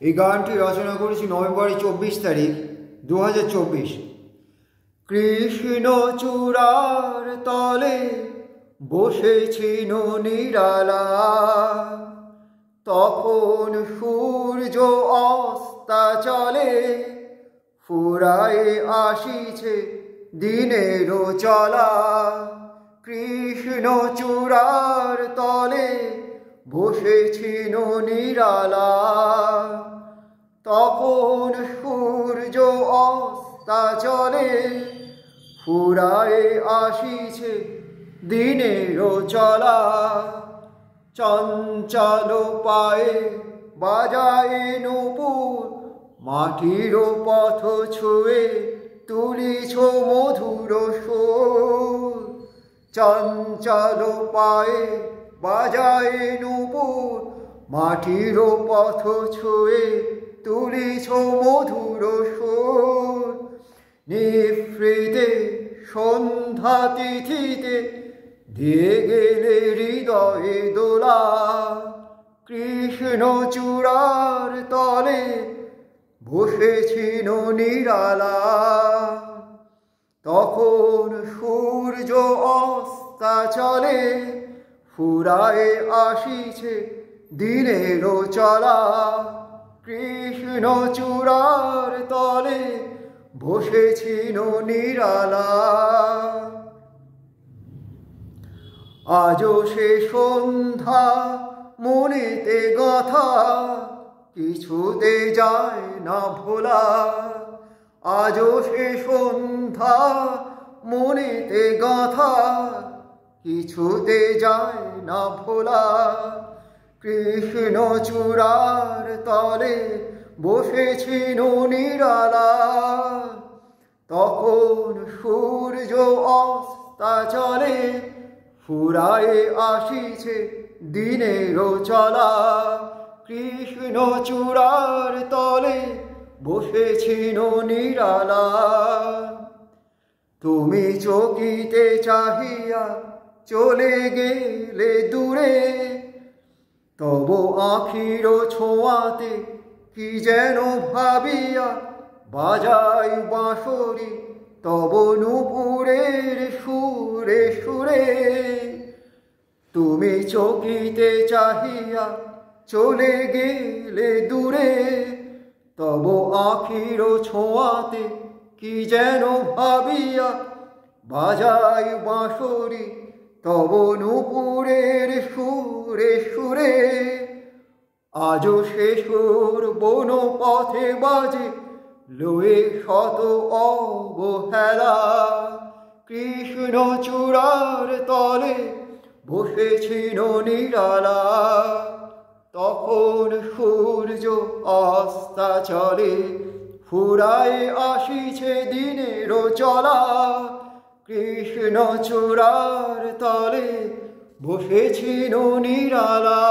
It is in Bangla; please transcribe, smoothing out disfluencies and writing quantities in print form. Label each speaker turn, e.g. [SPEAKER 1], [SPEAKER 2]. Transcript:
[SPEAKER 1] এই গানটি রচনা করেছি নভেম্বরের 24 তারিখ 2024। কৃষ্ণ চূড়ার তলে বসেছিল নিরালা, তখন সূর্য অস্তাচলে ফুরায়ে আসিছে দিনের চলা। কৃষ্ণ চূড়ার তলে বসেছিল নিরালা, তখন সূর্য অস্তাচলে ফুরায়ে আসিছে দিনের চলা। চঞ্চল পায়ে বাজায়ে নূপুর, মাটির পথ ছুঁয়ে তুলিছ মধুর সুর। চঞ্চল পায়ে বাজায়ে নূপুর, মাটির পথ ছুঁয়ে তুলিছ মধুর সুর। নিভৃতে সন্ধ্যা তিথিতে দিয়ে গেলে হৃদয়ে দোলা। কৃষ্ণ চূড়ার তলে বসেছিল নিরালা, তখন সূর্য অস্তাচলে ফুরায়ে আসিছে দিনের চলা। কৃষ্ণ চূড়ার তলে বসেছিল নিরালা। আজও সে সন্ধ্যা মনেতে গাঁথা, কিছুতে যায় না ভোলা। আজও সে সন্ধ্যা মনেতে গাঁথা, কিছুতে যায় না ভোলা। কৃষ্ণ চূড়ার তলে বসেছিল নিরালা, তখন সূর্য অস্তাচলে ফুরায়ে আসিছে দিনের চলা। কৃষ্ণ চূড়ার তলে বসেছিল নিরালা। তুমি চকিতে চাহিয়া চলে গেলে দূরে, তব আখির ছোঁয়াতে কি যেন ভাবিয়া বাজাই বাঁশরি তব নূপুরের সুরে সুরে। তুমি চকিতে চাহিয়া চলে গেলে দূরে, তব আখির ছোঁয়াতে কি যেন ভাবিয়া বাজাই বাঁশরি তব নূপুরের সুরে সুরে। আজও সে সুর বন পথে বাজে লয়ে শত অবহেলা। কৃষ্ণ চূড়ার তলে বসেছিল নিরালা, তখন সূর্য অস্তাচলে ফুরায়ে আসিছে দিনের চলা। কৃষ্ণ চূড়ার তলে বসেছিল নিরালা।